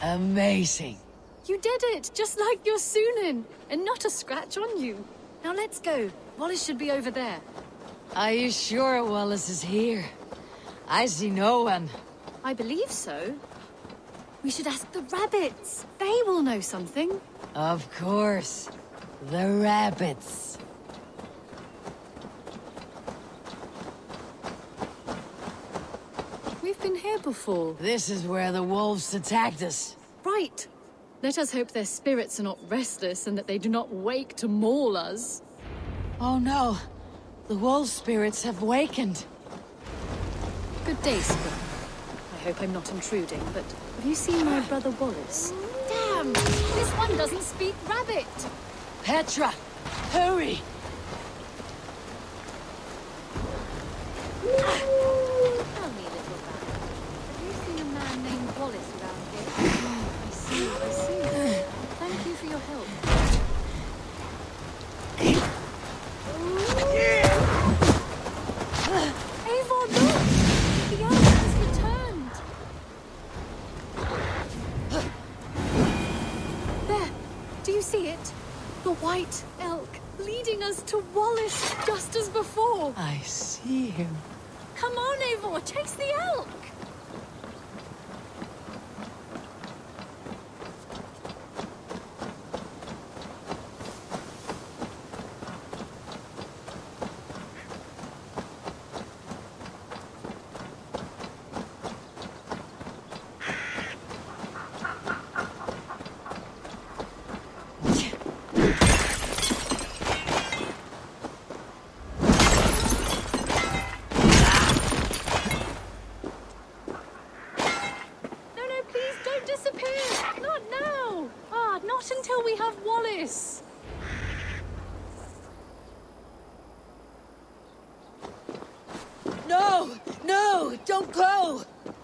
Amazing. You did it, just like your Sunan, and not a scratch on you. Now let's go. Wallace should be over there. Are you sure Wallace is here? I see no one. I believe so. We should ask the rabbits. They will know something. Of course. The rabbits. We've been here before. This is where the wolves attacked us. Right. Let us hope their spirits are not restless and that they do not wake to maul us. Oh no. The wolf spirits have wakened. Good day, Squid. I hope I'm not intruding, but have you seen my brother Wallace? Damn! This one doesn't speak rabbit! Petra! Hurry! Tell me, little man. Have you seen a man named Wallace around here? I see. Thank you for your help. Eivor, look! The elk has returned! There! Do you see it? The white elk leading us to Wallace just as before! I see him. Come on, Eivor! Chase the elk!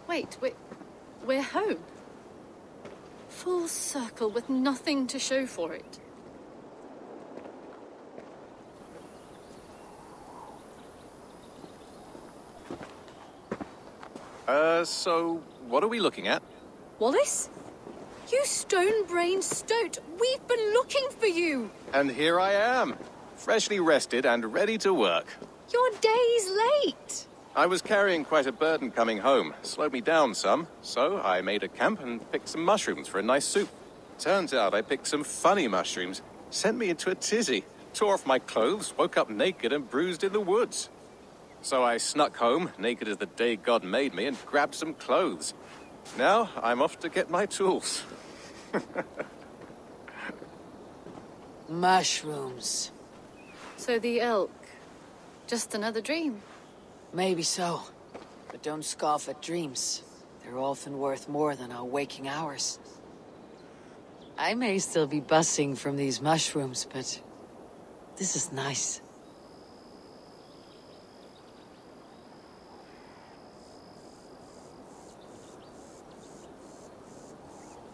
Wait, we're home. Full circle with nothing to show for it. So what are we looking at? Wallace? You stone-brained stoat! We've been looking for you! And here I am, freshly rested and ready to work. You're days late! I was carrying quite a burden coming home. Slowed me down some, so I made a camp and picked some mushrooms for a nice soup. Turns out I picked some funny mushrooms. Sent me into a tizzy. Tore off my clothes, woke up naked and bruised in the woods. So I snuck home, naked as the day God made me, and grabbed some clothes. Now I'm off to get my tools. Mushrooms. So the elk, just another dream? Maybe so. But don't scoff at dreams. They're often worth more than our waking hours. I may still be buzzing from these mushrooms, but this is nice.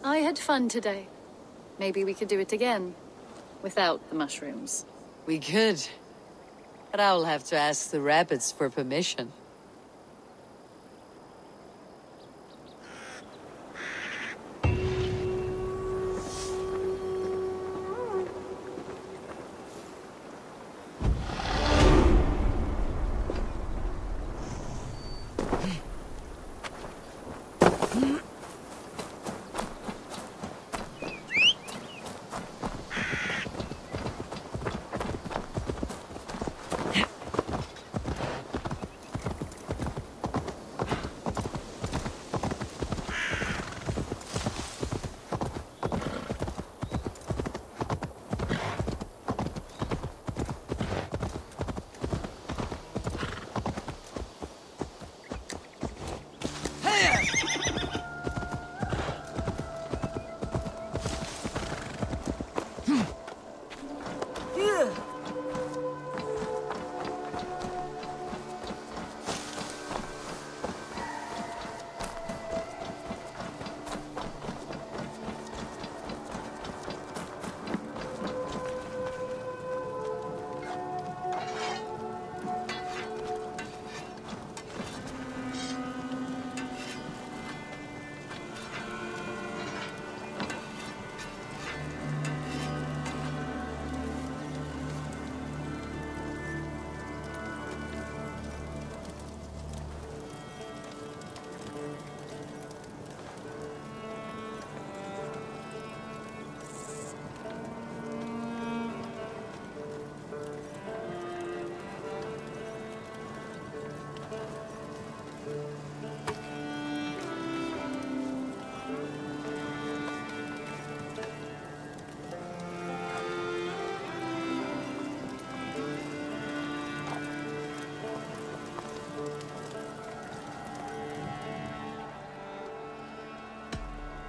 I had fun today. Maybe we could do it again. Without the mushrooms. We could. But I'll have to ask the rabbits for permission.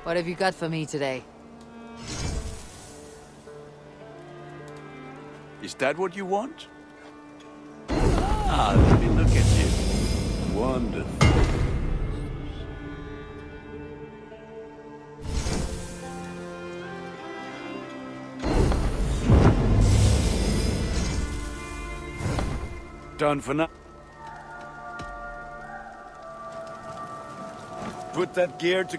What have you got for me today? Is that what you want? Ah, let me look at you. Wonderful. Done for now. Put that gear to...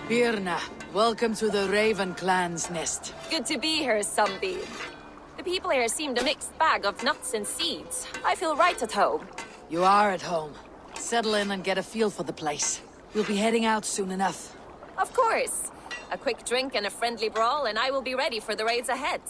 Birna, welcome to the Raven Clan's nest. Good to be here, Sunbeam. The people here seemed a mixed bag of nuts and seeds. I feel right at home. You are at home. Settle in and get a feel for the place. We'll be heading out soon enough. Of course. A quick drink and a friendly brawl, and I will be ready for the raids ahead.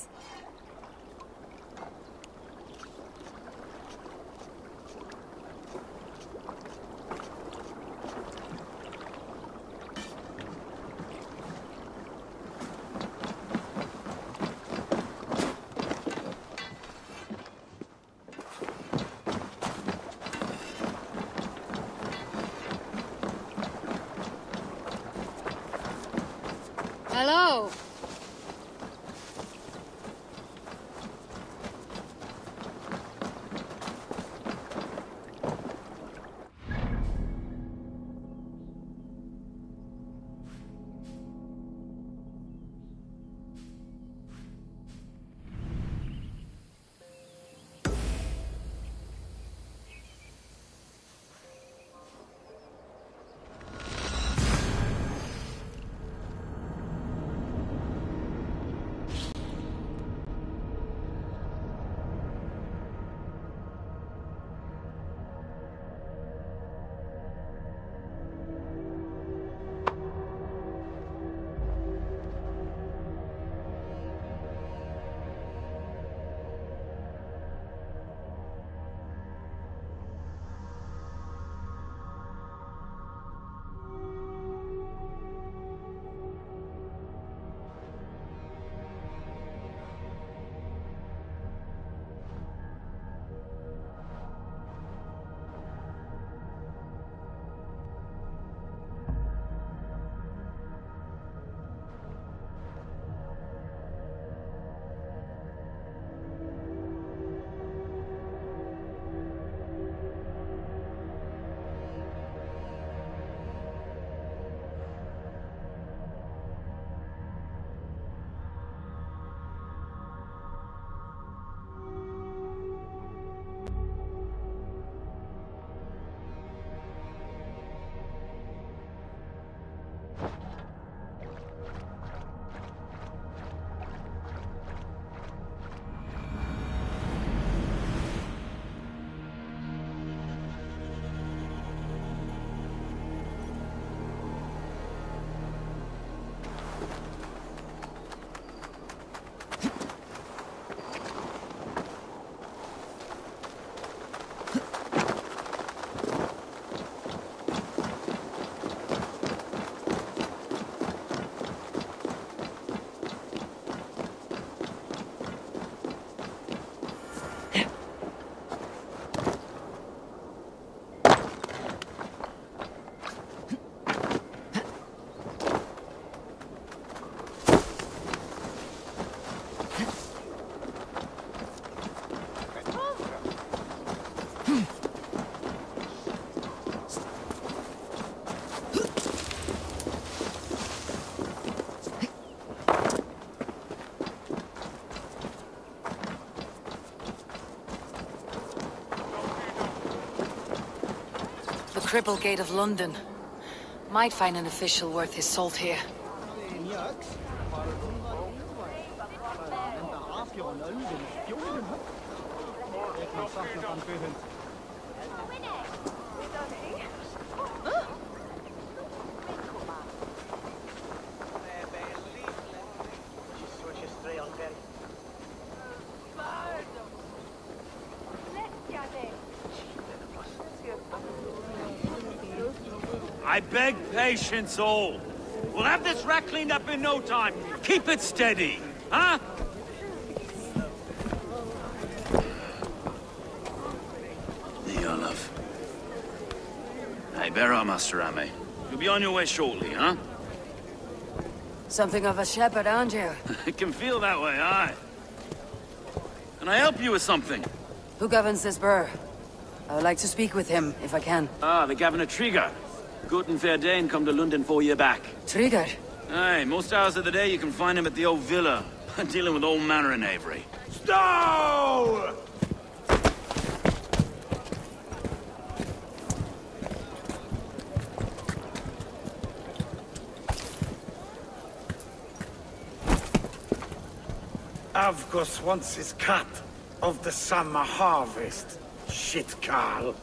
Hello. The Cripple Gate of London. Might find an official worth his salt here. I beg patience, all. We'll have this rat cleaned up in no time. Keep it steady, huh? There you are, love. Hey, bear up, Master Ame. You'll be on your way shortly, huh? Something of a shepherd, aren't you? It can feel that way, aye. Can I help you with something? Who governs this burr? I would like to speak with him, if I can. Ah, the Governor Trigger. Good and fair Dane come to Lunden 4 year back. Trigger? Aye, most hours of the day you can find him at the old villa, dealing with all manner of knavery. Stow! Avgos wants his cut of the summer harvest. Shit, Carl.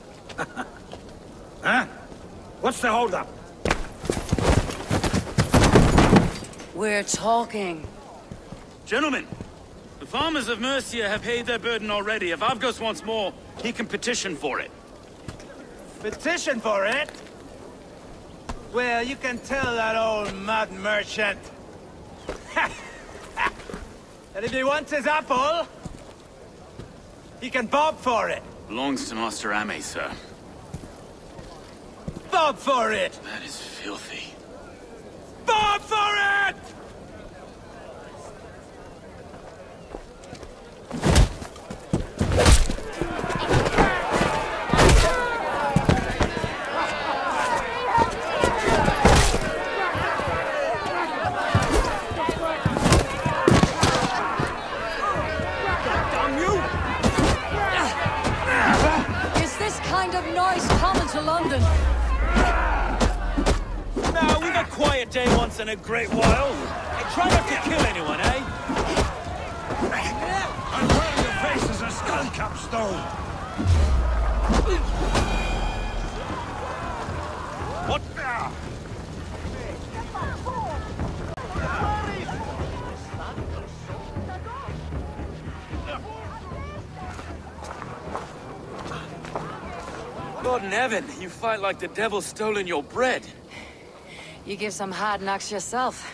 Huh? What's the holdup? We're talking. Gentlemen, the farmers of Mercia have paid their burden already. If Avgos wants more, he can petition for it. Petition for it? Well, you can tell that old mud merchant. That if he wants his apple, he can bob for it. Belongs to Master Ame, sir. Bob for it! That is filthy. Bob for it! Is this kind of noise common to London? Now, we got quiet day once in a great while. Hey, try not to kill anyone, eh? I'll burn your face as a skull capstone. What? God in heaven, you fight like the devil's stolen your bread. You give some hard knocks yourself.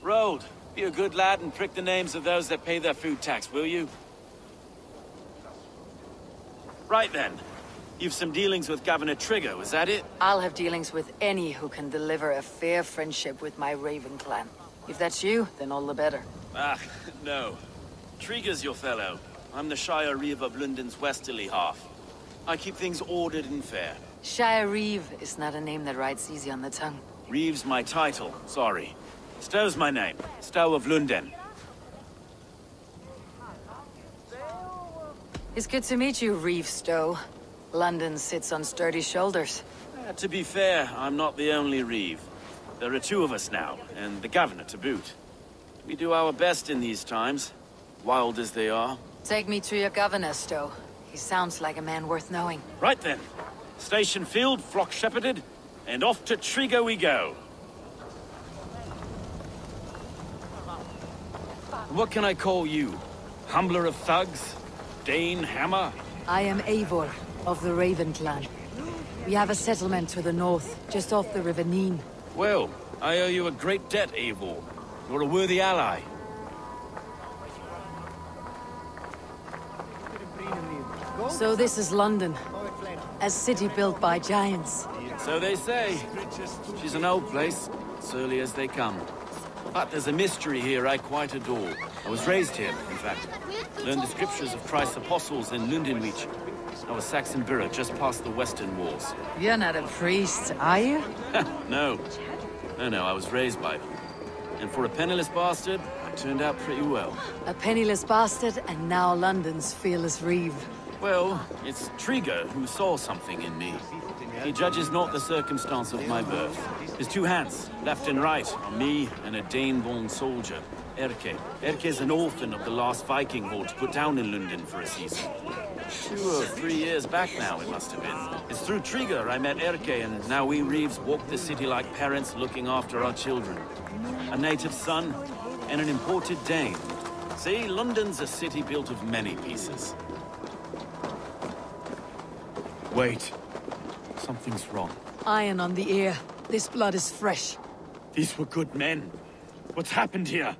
Rold, be a good lad and prick the names of those that pay their food tax, will you? Right then. You've some dealings with Governor Trigger, was that it? I'll have dealings with any who can deliver a fair friendship with my Raven clan. If that's you, then all the better. Ah, no. Trigger's your fellow. I'm the Shire Reeve of Lunden's westerly half. I keep things ordered and fair. Shire Reeve is not a name that rides easy on the tongue. Reeve's my title, sorry. Stow's my name. Stow of Lunden. It's good to meet you, Reeve Stowe. London sits on sturdy shoulders. To be fair, I'm not the only Reeve. There are two of us now, and the Governor to boot. We do our best in these times, wild as they are. Take me to your governor, Stowe. He sounds like a man worth knowing. Right then. Station filled, flock shepherded, and off to Trigger we go. What can I call you? Humbler of thugs? Dane Hammer? I am Eivor, of the Raven clan. We have a settlement to the north, just off the River Neen. Well, I owe you a great debt, Eivor. You're a worthy ally. So this is London. A city built by giants. So they say. She's an old place, surly as they come. But there's a mystery here I quite adore. I was raised here, in fact. Learned the scriptures of Christ's apostles in Lunden. I was Saxon Borough, just past the western walls. You're not a priest, are you? No. No, I was raised by them. And for a penniless bastard, I turned out pretty well. A penniless bastard, and now London's fearless reeve. Well, it's Trigger who saw something in me. He judges not the circumstance of my birth. His two hands, left and right, on me and a Dane-born soldier, Erke. Erke's an orphan of the last Viking horde put down in Lunden for a season. 2 or 3 years back now, it must have been. It's through Trigger I met Erke, and now we Reeves walk the city like parents looking after our children. A native son and an imported Dane. See, London's a city built of many pieces. Wait. Something's wrong. Iron on the ear. This blood is fresh. These were good men. What's happened here?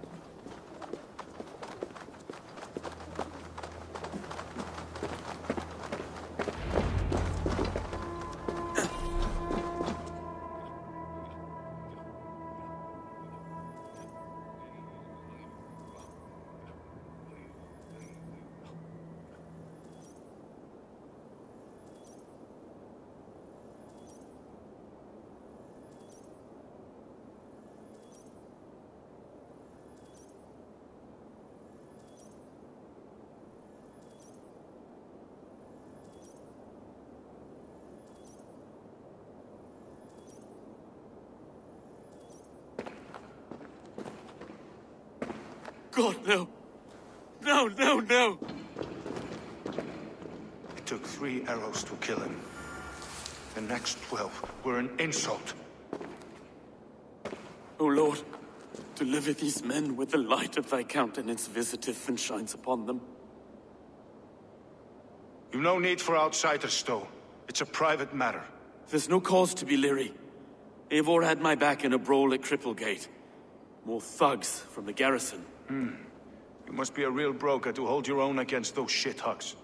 God, no. No. It took 3 arrows to kill him. The next 12 were an insult. O Lord, deliver these men with the light of thy countenance visiteth and shines upon them. You've no need for outsiders, though. It's a private matter. There's no cause to be leery. Eivor had my back in a brawl at Cripplegate. More thugs from the garrison. You must be a real broker to hold your own against those shithugs.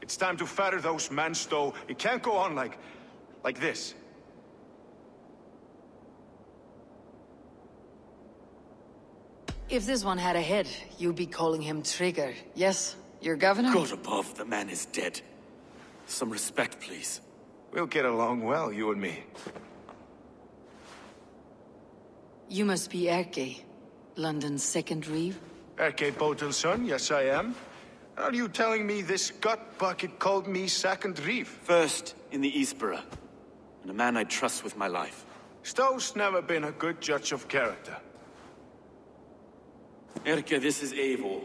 It's time to fetter those men, Stowe. It can't go on like this. If this one had a head, you'd be calling him Trigger, yes? Your governor? God above, the man is dead. Some respect, please. We'll get along well, you and me. You must be Erke, London's second reeve? Erke Botelson, yes I am. Are you telling me this gut bucket called me second reeve? First in the Eastborough, and a man I trust with my life. Stowe's never been a good judge of character. Erke, this is Eivor.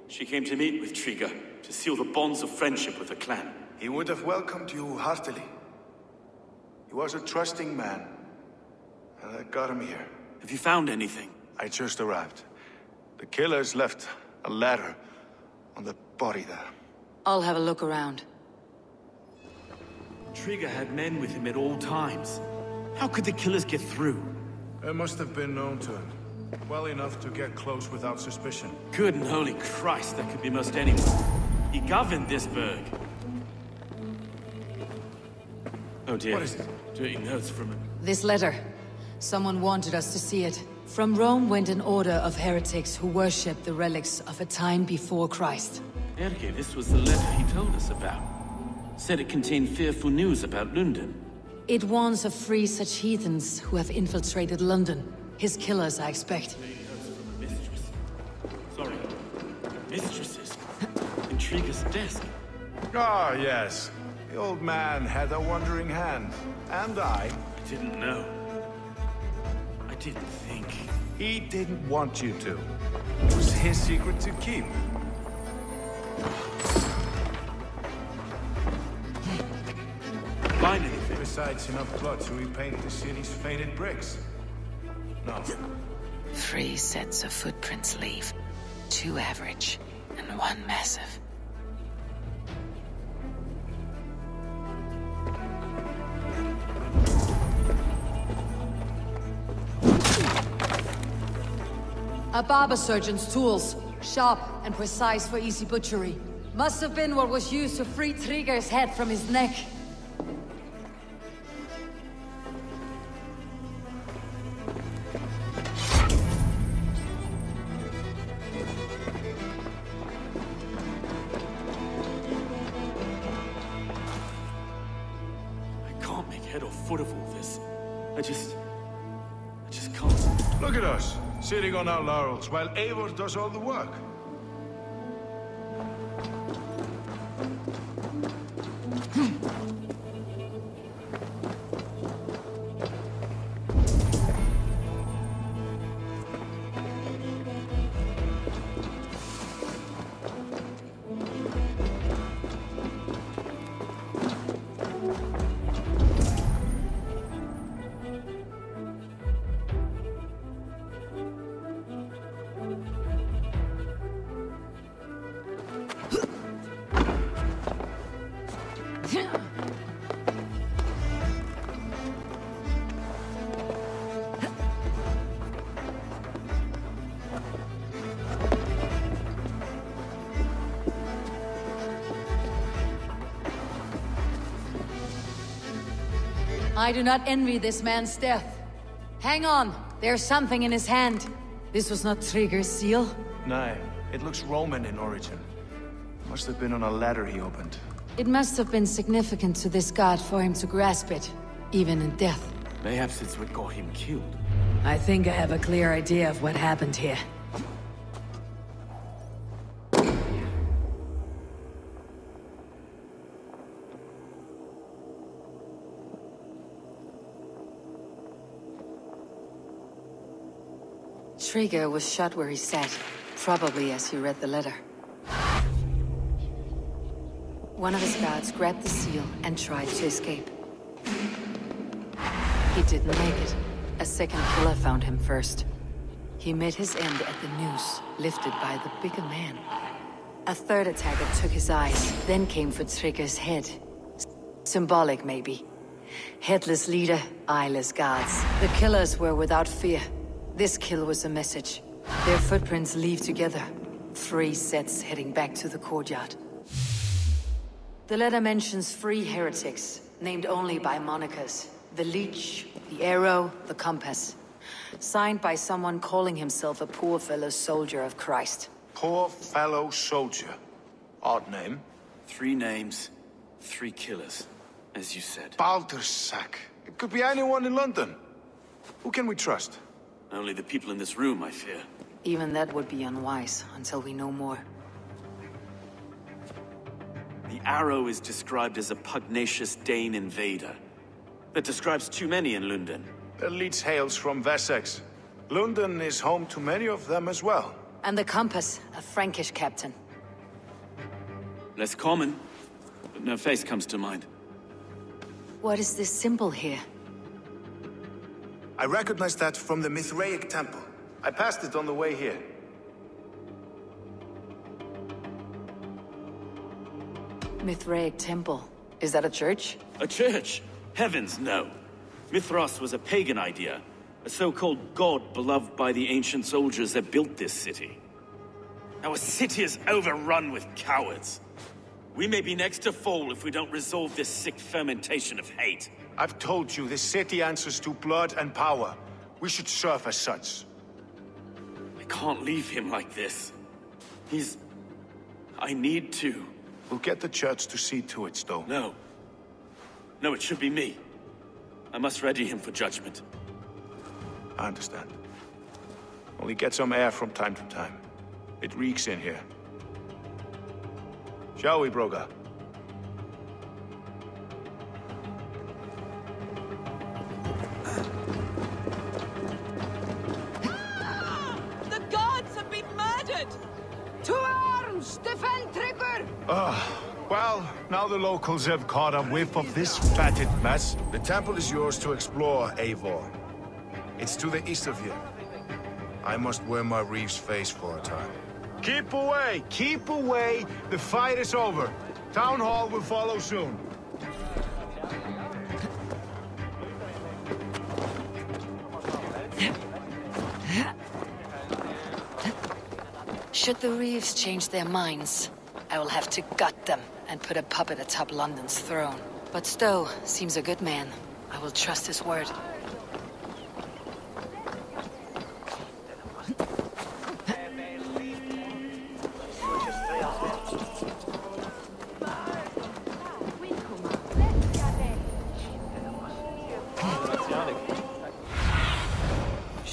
She came to meet with Trigger, to seal the bonds of friendship with the clan. He would have welcomed you heartily. He was a trusting man, and that got him here. Have you found anything? I just arrived. The killers left a ladder on the body there. I'll have a look around. Trigger had men with him at all times. How could the killers get through? They must have been known to him. Well enough to get close without suspicion. Good and holy Christ, that could be most anyone. He governed this burg. Oh dear. What is it? Dirty notes from him. This letter. Someone wanted us to see it. From Rome went an order of heretics who worshipped the relics of a time before Christ. Erke, this was the letter he told us about. Said it contained fearful news about Lunden. It warns of 3 such heathens who have infiltrated London. His killers, I expect. Mistress. Sorry. Mistresses. In Trigger's desk. Ah, yes. The old man had a wandering hand. And I Didn't know. I didn't think. He didn't want you to. It was his secret to keep. Find anything? Besides enough blood to repaint the city's faded bricks. No. 3 sets of footprints leave. 2 average, and 1 massive. A barber surgeon's tools. Sharp and precise for easy butchery. Must have been what was used to free Trigger's head from his neck. foot of all this. I just can't. Look at us, sitting on our laurels, while Eivor does all the work. I do not envy this man's death. Hang on, there's something in his hand. This was not Trigger's seal. No, it looks Roman in origin. Must have been on a ladder he opened. It must have been significant to this god for him to grasp it, even in death. Perhaps it's what got him killed. I think I have a clear idea of what happened here. Trigger was shot where he sat, probably as he read the letter. One of his guards grabbed the seal and tried to escape. He didn't make it. A second killer found him first. He met his end at the noose, lifted by the bigger man. A third attacker took his eyes, then came for Trigger's head. Symbolic, maybe. Headless leader, eyeless guards. The killers were without fear. This kill was a message. Their footprints leave together. 3 sets heading back to the courtyard. The letter mentions 3 heretics, named only by monikers. The Leech, the Arrow, the Compass. Signed by someone calling himself a poor fellow soldier of Christ. Poor fellow soldier. Odd name. 3 names, 3 killers, as you said. Baldersack. It could be anyone in London. Who can we trust? Only the people in this room, I fear. Even that would be unwise, until we know more. The Arrow is described as a pugnacious Dane invader. That describes too many in Lunden. The Leech hails from Wessex. Lunden is home to many of them as well. And the Compass, a Frankish captain. Less common, but no face comes to mind. What is this symbol here? I recognize that from the Mithraic temple. I passed it on the way here. Mithraic temple. Is that a church? A church? Heavens, no. Mithras was a pagan idea. A so-called god beloved by the ancient soldiers that built this city. Our city is overrun with cowards. We may be next to fall if we don't resolve this sick fermentation of hate. I've told you, this city answers to blood and power. We should serve as such. I can't leave him like this. I need to. We'll get the church to see to it, Stowe. No. No, it should be me. I must ready him for judgment. I understand. Only get some air from time to time. It reeks in here. Shall we, Broga? The gods have been murdered! To arms! Defend Trigger! Well, now the locals have caught a whiff of this fatted mess. The temple is yours to explore, Eivor. It's to the east of here. I must wear my Reeve's face for a time. Keep away! Keep away! The fight is over. Town Hall will follow soon. Should the Reeves change their minds, I will have to gut them and put a puppet atop London's throne. But Stowe seems a good man. I will trust his word.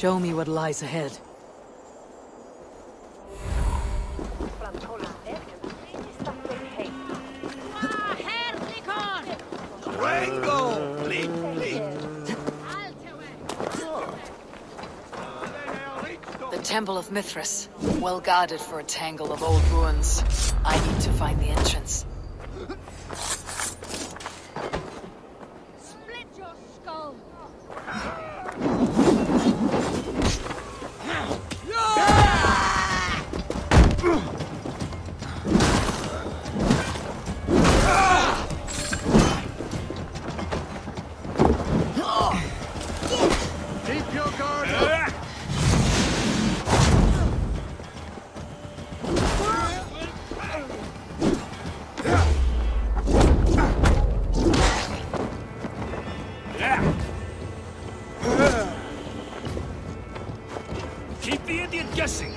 Show me what lies ahead. The Temple of Mithras, well guarded for a tangle of old ruins. I need to find the entrance. Split your skull! Keep your guard up! Keep the Indian guessing.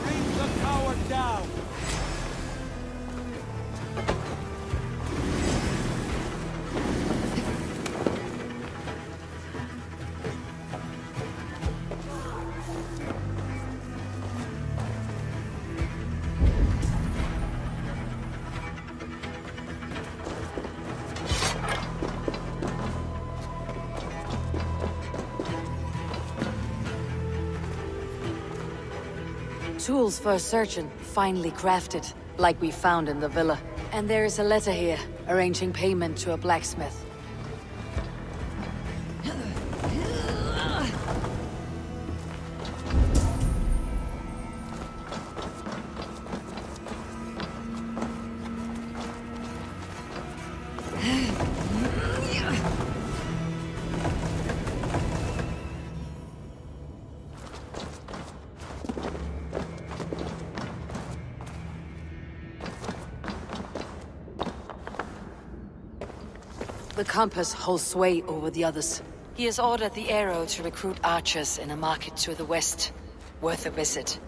Bring the coward down! Tools for a surgeon, finely crafted, like we found in the villa. And there is a letter here, arranging payment to a blacksmith. The compass holds sway over the others. He has ordered the arrow to recruit archers in a market to the west. Worth a visit.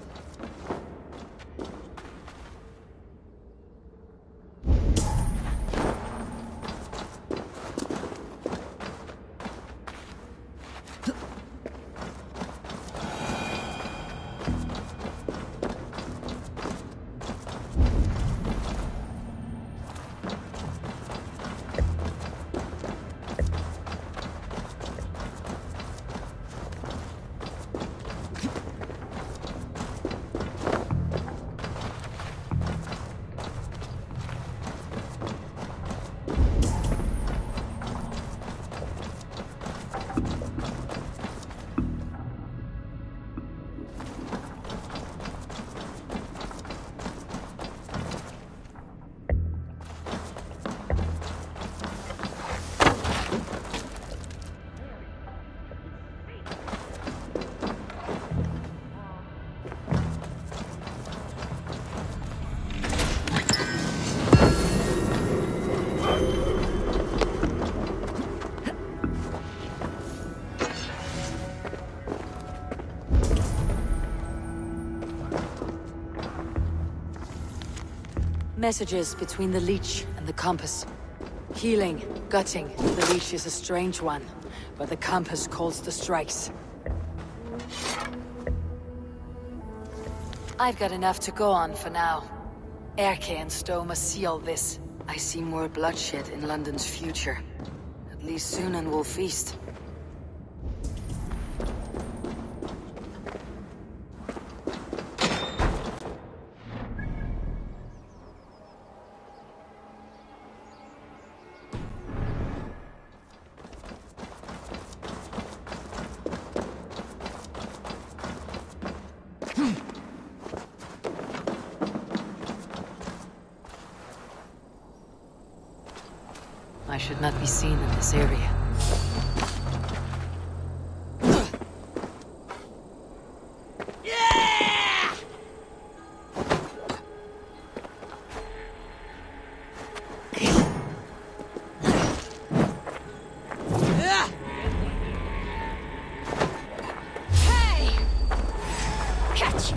Messages between the leech and the compass. Healing, gutting. The leech is a strange one, but the compass calls the strikes. I've got enough to go on for now. Erke and Stowe must seal this. I see more bloodshed in London's future. At least Sunan will feast. I should not be seen in this area. Hey! Catch!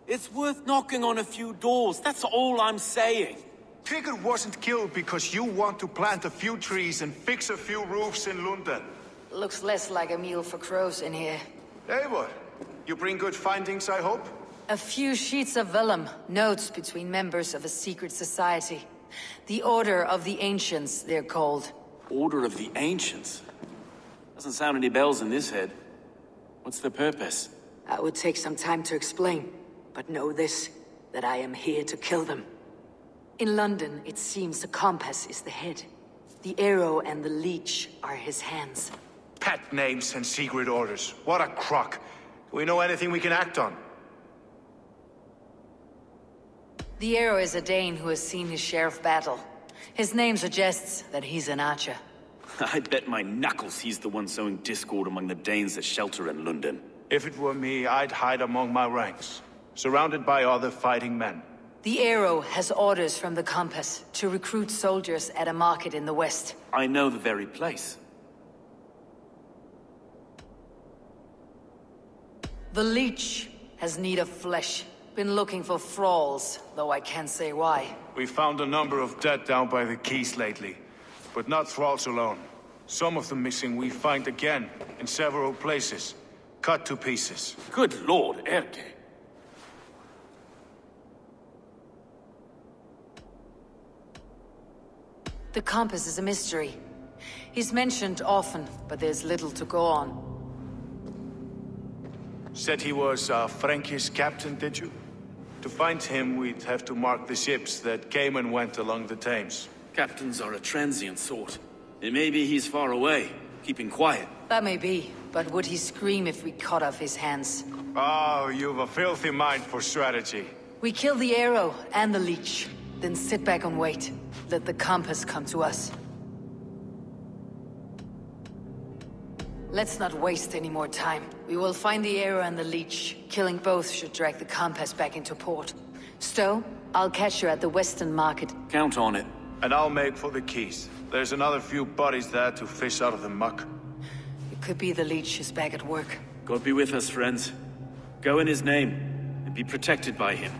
It's worth knocking on a few doors, that's all I'm saying. Trigger wasn't killed because you want to plant a few trees and fix a few roofs in Lunden. Looks less like a meal for crows in here. Eivor, you bring good findings, I hope? A few sheets of vellum, notes between members of a secret society. The Order of the Ancients, they're called. Order of the Ancients? Doesn't sound any bells in this head. What's the purpose? That would take some time to explain, but know this, that I am here to kill them. In London, it seems the compass is the head. The arrow and the leech are his hands. Pet names and secret orders. What a crock. Do we know anything we can act on? The arrow is a Dane who has seen his share of battle. His name suggests that he's an archer. I bet my knuckles he's the one sowing discord among the Danes that shelter in Lunden. If it were me, I'd hide among my ranks, surrounded by other fighting men. The arrow has orders from the compass to recruit soldiers at a market in the west. I know the very place. The leech has need of flesh. Been looking for thralls, though I can't say why. We found a number of dead down by the quays lately, but not thralls alone. Some of the missing we find again, in several places, cut to pieces. Good lord, Erke. The compass is a mystery. He's mentioned often, but there's little to go on. Said he was a Frankish captain, did you? To find him, we'd have to mark the ships that came and went along the Thames. Captains are a transient sort. It may be he's far away, keeping quiet. That may be, but would he scream if we cut off his hands? Oh, you've a filthy mind for strategy. We kill the arrow and the leech, then sit back and wait. Let the compass come to us. Let's not waste any more time. We will find the arrow and the leech. Killing both should drag the compass back into port. Stowe, I'll catch you at the Western Market. Count on it. And I'll make for the quays. There's another few bodies there to fish out of the muck. It could be the leech is back at work. God be with us, friends. Go in his name, and be protected by him.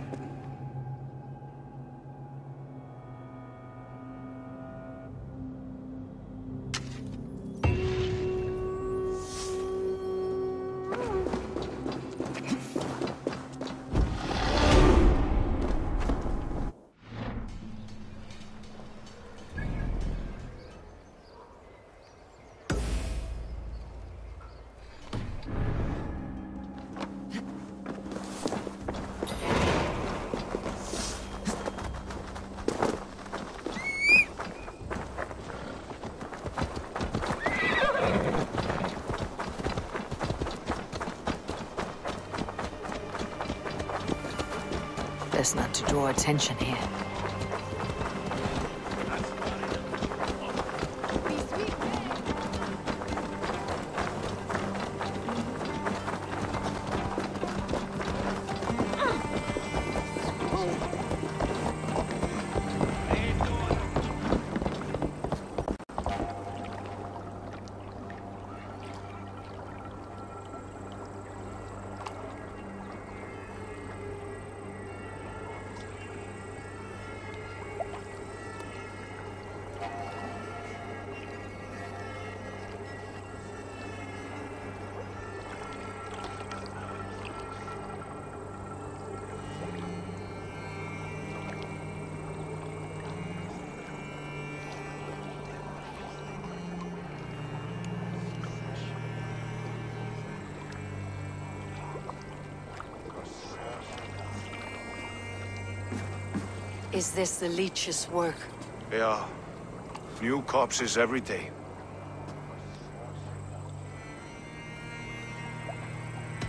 Best not to draw attention here. Is this the leech's work? Yeah. New corpses every day.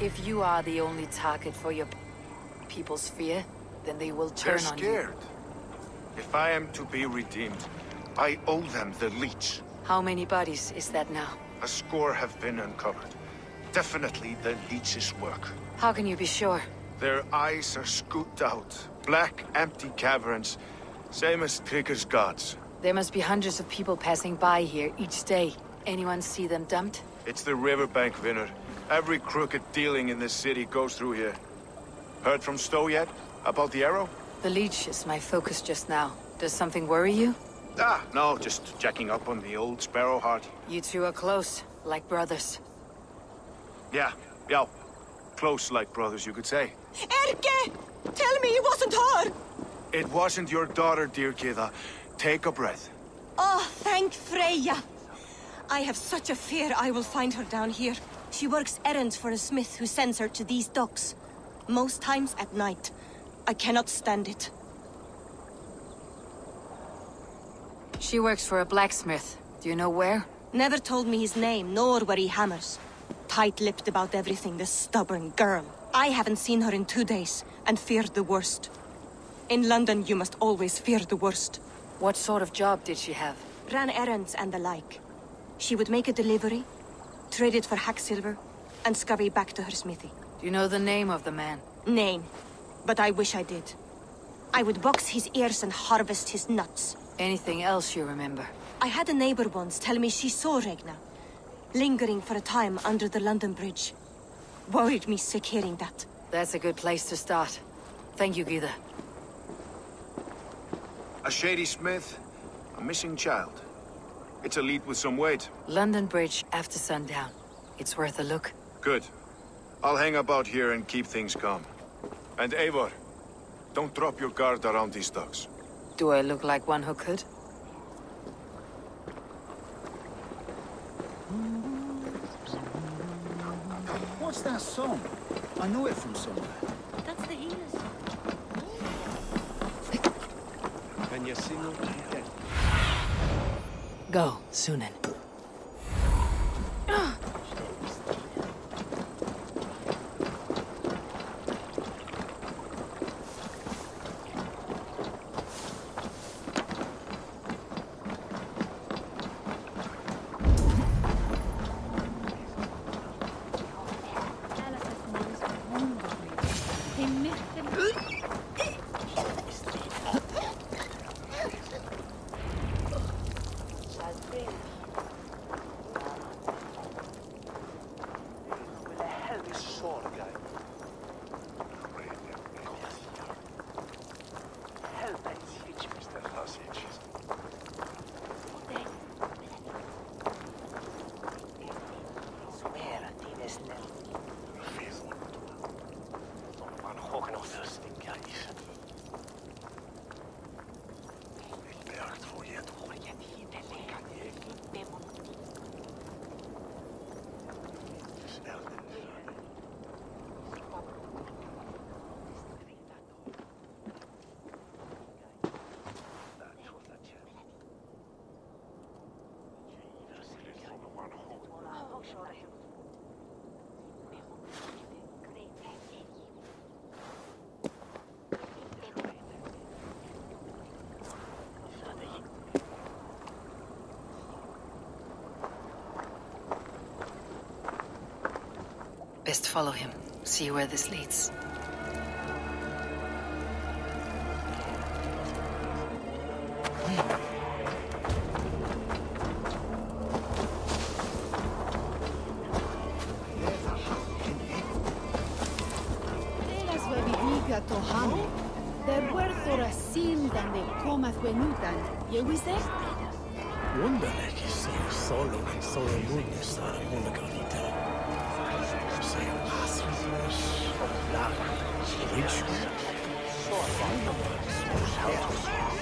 If you are the only target for your people's fear, then they will turn on you. They're scared. If I am to be redeemed, I owe them the leech. How many bodies is that now? A score have been uncovered. Definitely the leech's work. How can you be sure? Their eyes are scooped out. Black, empty caverns. Same as Trigger's gods. There must be hundreds of people passing by here each day. Anyone see them dumped? It's the riverbank, Vinner. Every crooked dealing in this city goes through here. Heard from Stowe yet? About the arrow? The leech is my focus just now. Does something worry you? Ah, no, just checking up on the old Sparrowheart. You two are close, like brothers. Yeah. Close like brothers, you could say. Erke! Tell me it wasn't her! It wasn't your daughter, dear Kida. Take a breath. Oh, thank Freya. I have such a fear I will find her down here. She works errands for a smith who sends her to these docks. Most times at night. I cannot stand it. She works for a blacksmith. Do you know where? Never told me his name, nor where he hammers. Tight-lipped about everything, this stubborn girl. I haven't seen her in 2 days, and feared the worst. In London, you must always fear the worst. What sort of job did she have? Ran errands and the like. She would make a delivery, trade it for hack silver, and scurry back to her smithy. Do you know the name of the man? Name. But I wish I did. I would box his ears and harvest his nuts. Anything else you remember? I had a neighbor once tell me she saw Regna, lingering for a time under the London Bridge. Worried me sick hearing that. That's a good place to start. Thank you, Gida. A shady smith, a missing child. It's a lead with some weight. London Bridge after sundown. It's worth a look. Good. I'll hang about here and keep things calm. And Eivor, don't drop your guard around these docks. Do I look like one who could? What's that song? I know it from somewhere. That's the healers. Go, Sunan. Best follow him. See where this leads.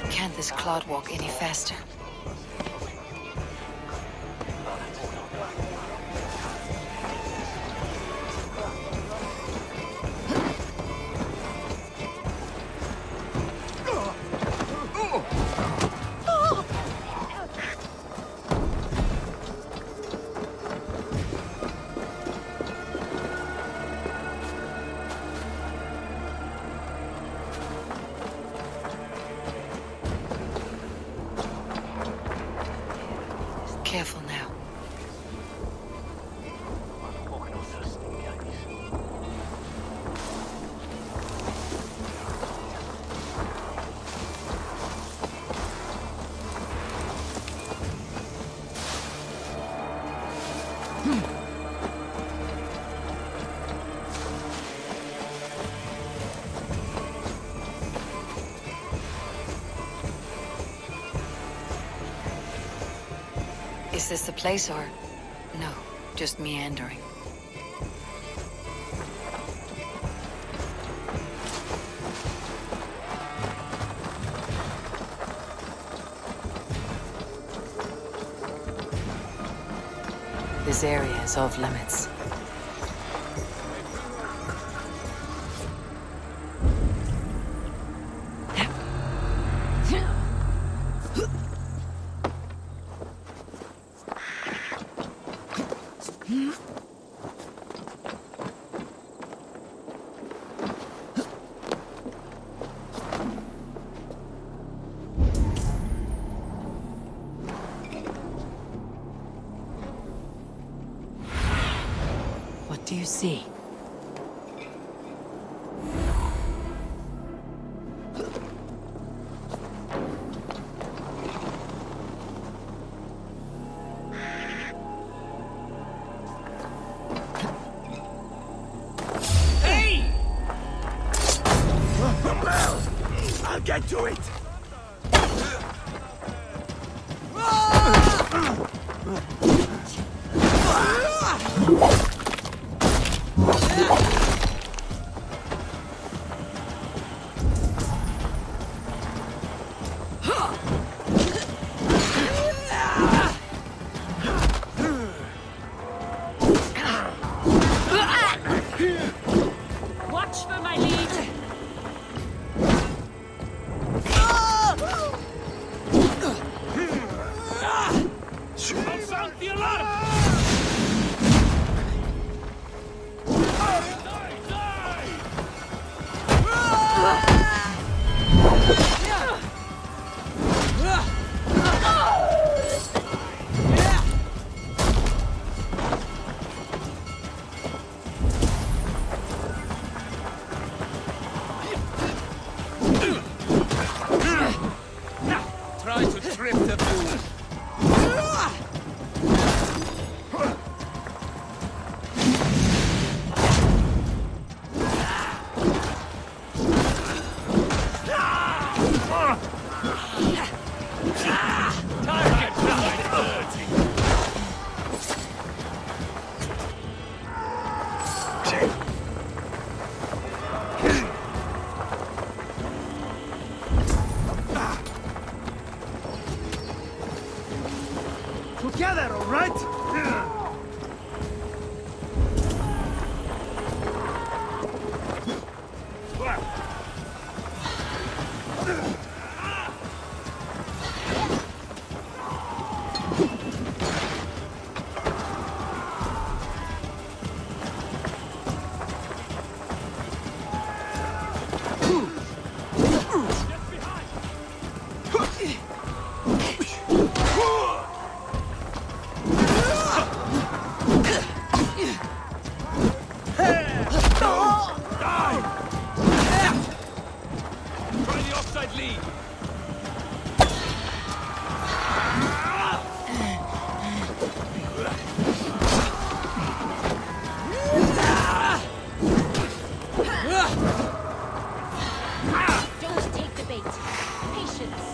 Can't this clod walk any faster? Careful now. Is this the place or... no, just meandering? This area is off limits. What do you see? Hey! I'll get to it! Watch for my lead! Sound the alarm! Try to trip the fool. Together, all right? Don't take the bait. Patience.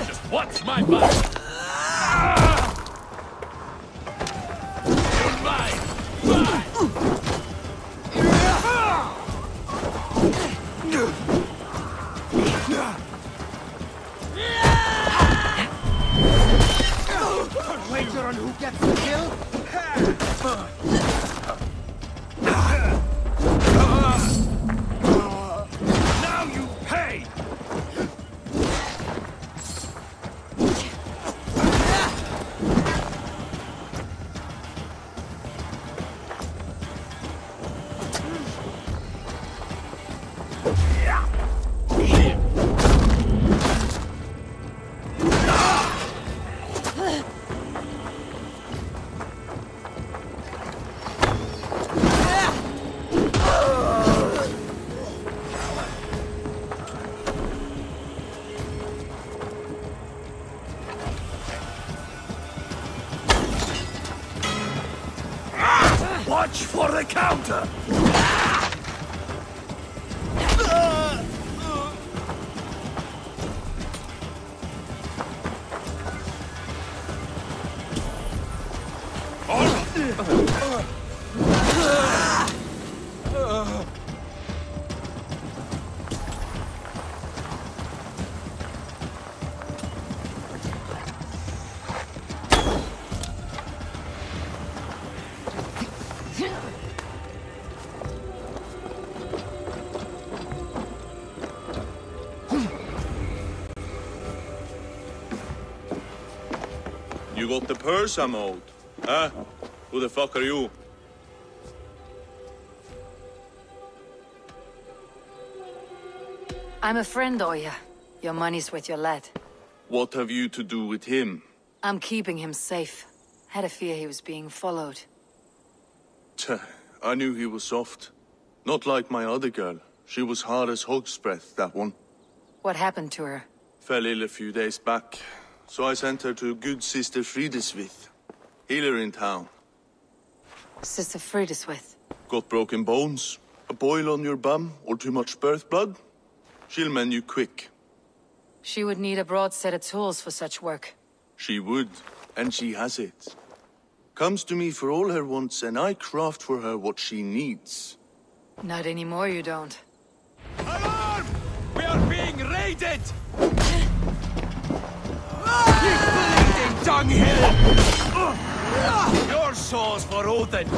Just watch my back. You're mine. Wager on who gets the kill? Now you pay! Watch for the counter! You got the purse I'm owed? Huh? Who the fuck are you? I'm a friend, Oya. Your money's with your lad. What have you to do with him? I'm keeping him safe. Had a fear he was being followed. Tch, I knew he was soft. Not like my other girl. She was hard as hog's breath, that one. What happened to her? Fell ill a few days back. So I sent her to good Sister Frideswith. Healer in town. Sister Frideswith. Got broken bones, a boil on your bum, or too much birth blood? She'll mend you quick. She would need a broad set of tools for such work. She would, and she has it. Comes to me for all her wants, and I craft for her what she needs. Not anymore, you don't. Alarm! We are being raided! You bleeding dunghill! Your soul's for Odin!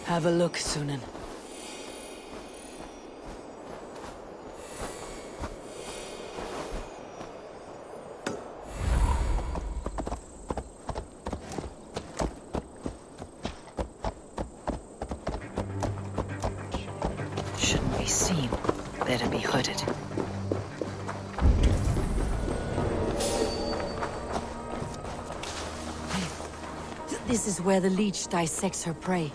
Have a look, Sunan. Shouldn't be seen. Better be hooded. This is where the leech dissects her prey.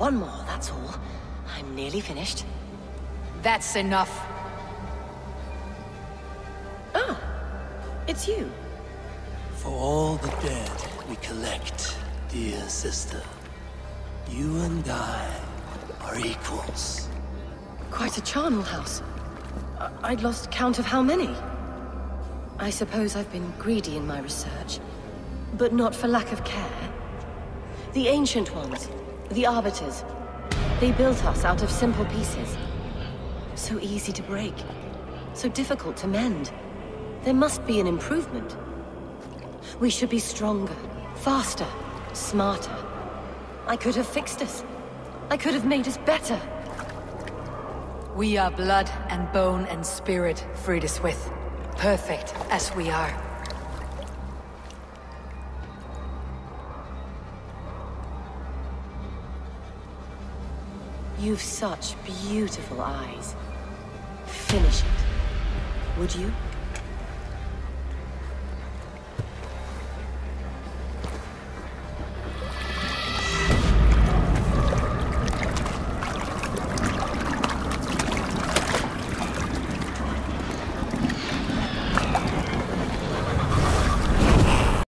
One more, that's all. I'm nearly finished. That's enough. Ah, it's you. For all the dead we collect, dear sister, you and I are equals. Quite a charnel house. I'd lost count of how many. I suppose I've been greedy in my research, but not for lack of care. The Ancient Ones, the Arbiters, they built us out of simple pieces. So easy to break, so difficult to mend. There must be an improvement. We should be stronger, faster, smarter. I could have fixed us. I could have made us better. We are blood and bone and spirit, Frideswith. Perfect as we are. You've such beautiful eyes. Finish it. Would you?